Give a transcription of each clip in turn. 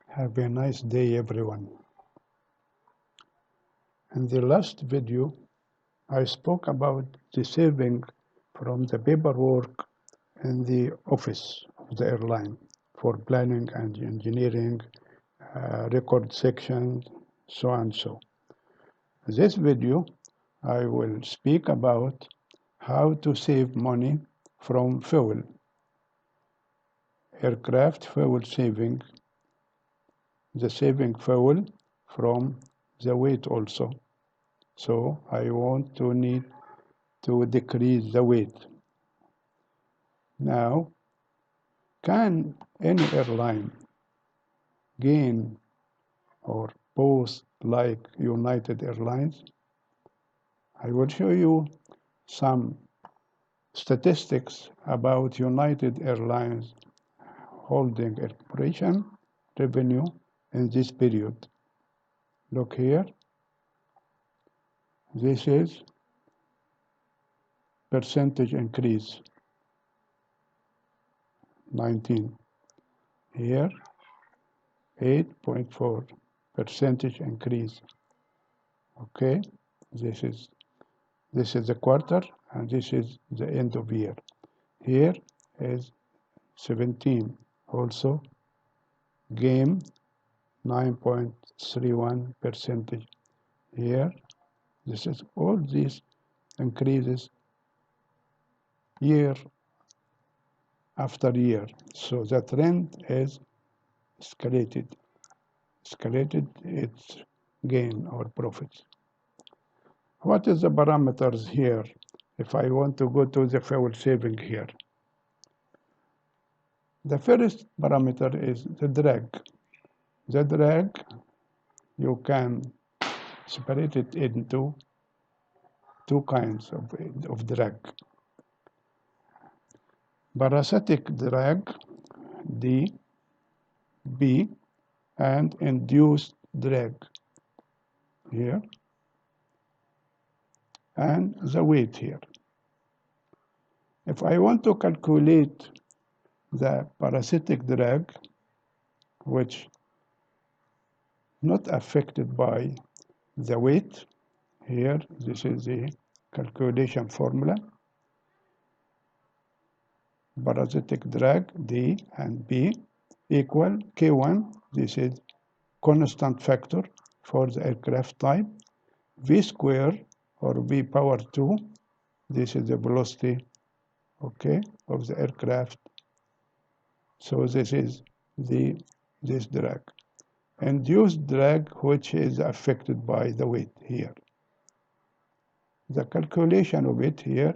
Have a nice day, everyone. In the last video, I spoke about the saving from the paperwork in the office of the airline for planning and engineering, record sections, so and so. In this video, I will speak about how to save money from fuel, aircraft fuel saving, the saving fuel from the weight also. So I want to need to decrease the weight. Now, can any airline gain or boast like United Airlines? I will show you some statistics about United Airlines holding corporation revenue in this period. Look here. This is percentage increase. 19. Here, 8.4 percentage increase. Okay, this is the quarter, and this is the end of year. Here is 17 also gain 9.31 percentage. Here, this is all these increases year after year. So the trend is escalated its gain or profits. What is the parameters here if I want to go to the fuel saving here? The first parameter is the drag. The drag, you can separate it into two kinds of drag. Parasitic drag, D, B, and induced drag here, and the weight here. If I want to calculate the parasitic drag, which not affected by the weight, here, this is the calculation formula. Parasitic drag, D and B, equal K1, this is constant factor for the aircraft type, V square or V power 2, this is the velocity, okay, of the aircraft. So this is this drag. Induced drag, which is affected by the weight here. The calculation of it here,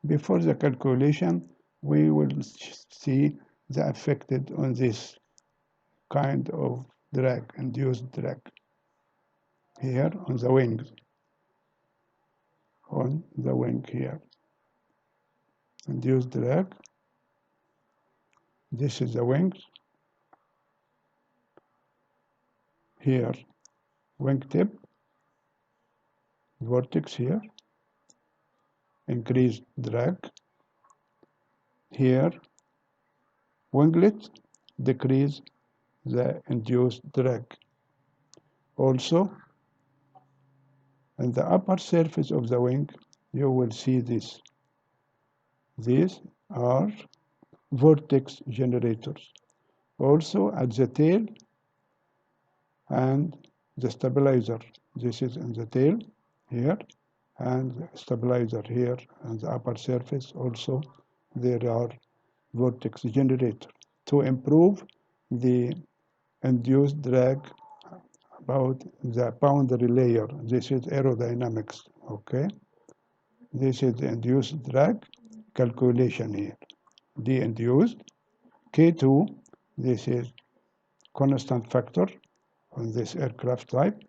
before the calculation, we will see the affected on this kind of drag, induced drag, here on the wings, here. Induced drag, this is the wings, here wingtip, vortex here, increased drag, here winglet, decrease the induced drag. Also, in the upper surface of the wing, you will see this. These are vortex generators. Also at the tail and the stabilizer. This is in the tail here, and the stabilizer here and the upper surface. Also, there are vortex generators to improve the induced drag about the boundary layer. This is aerodynamics, okay? This is the induced drag calculation here. D induced, K2, this is constant factor on this aircraft type.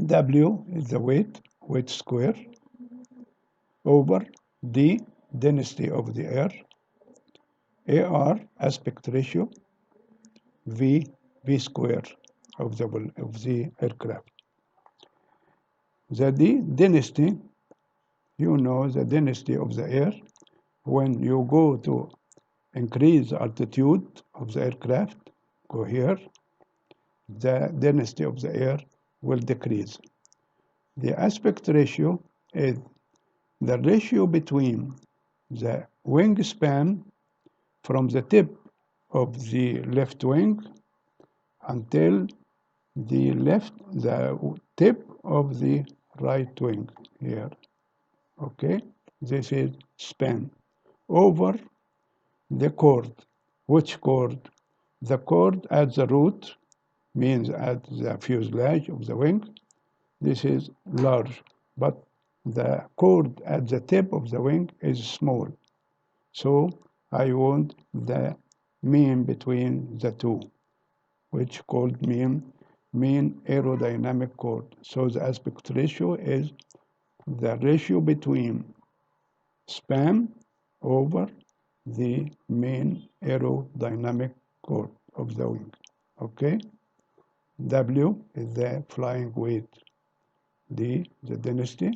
W is the weight square, over D, density of the air, AR, aspect ratio, V square of the aircraft. The D, density, you know the density of the air. When you go to increase the altitude of the aircraft, go here, the density of the air will decrease. The aspect ratio is the ratio between the wingspan from the tip of the left wing until the tip of the right wing here. Okay, this is span over the chord. Which chord? The chord at the root means at the fuselage of the wing. This is large, but the chord at the tip of the wing is small. So I want the mean between the two, which called mean aerodynamic chord. So the aspect ratio is the ratio between span over the main aerodynamic chord of the wing. Okay? W is the flying weight. D, the density.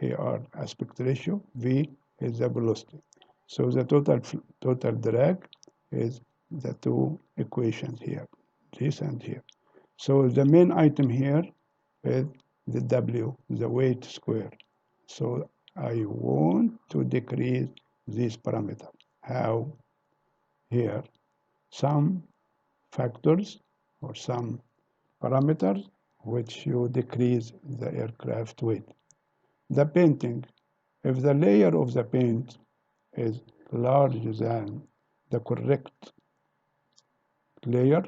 AR, aspect ratio. V is the velocity. So the total drag is the two equations here, this and here. So the main item here is the W, the weight square. So I want to decrease this parameter. How? Here, some factors or some parameters which you decrease the aircraft weight. The painting, if the layer of the paint is larger than the correct layer,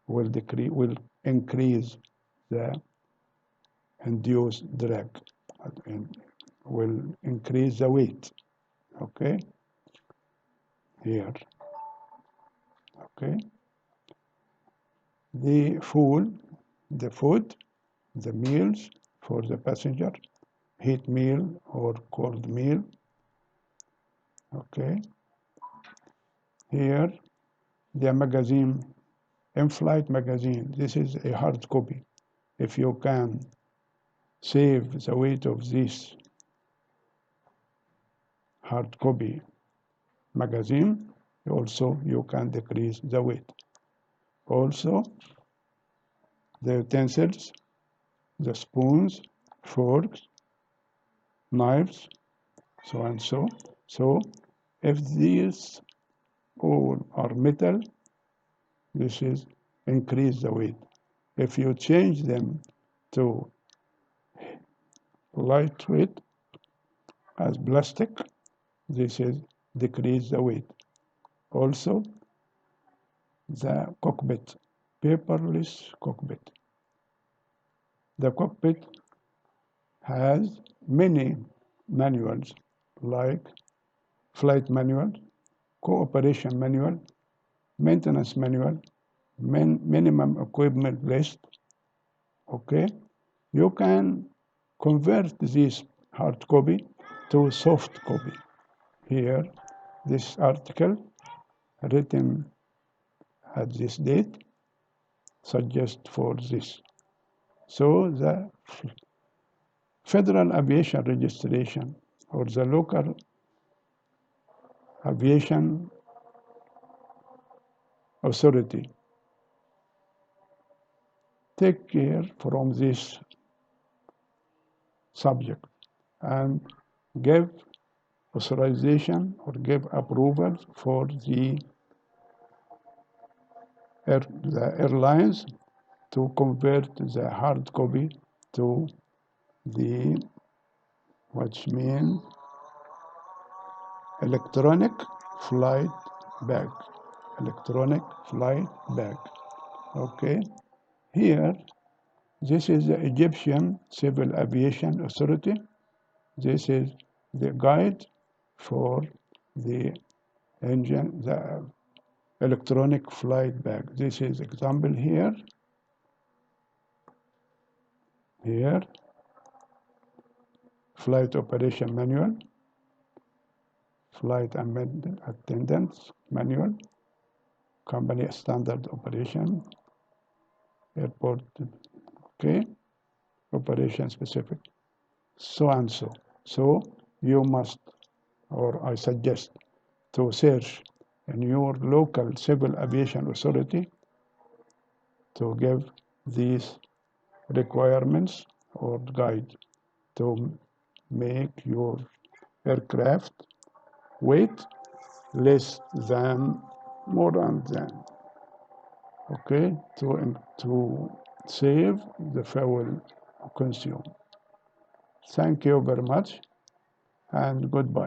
will increase the induced drag and will increase the weight. Okay, here. Okay, the food, the meals for the passenger, heat meal or cold meal. Okay, here the magazine, in-flight magazine. This is a hard copy. If you can save the weight of this hard copy magazine, also you can decrease the weight. Also, the utensils, the spoons, forks, knives, so and so. So if these all are metal, this is increase the weight. If you change them to lightweight as plastic, this is decrease the weight. Also, the cockpit, paperless cockpit. The cockpit has many manuals like flight manual, cooperation manual, maintenance manual, minimum equipment list. Okay, you can convert this hard copy to soft copy. Here, this article written at this date suggests for this. So the Federal Aviation Registration or the local aviation authority take care from this subject and give authorization or give approval for the airlines to convert the hard copy to the, which means electronic flight bag. Electronic flight bag. Okay. Here, this is the Egyptian Civil Aviation Authority. This is the guide for the engine, the electronic flight bag. This is example here. Here, flight operation manual, flight attendants manual, company standard operation, airport, okay, operation specific, so and so. So you must, or I suggest, to search in your local civil aviation authority to give these requirements or guide to make your aircraft weight less than more than okay to save the fuel consumed. Thank you very much and goodbye.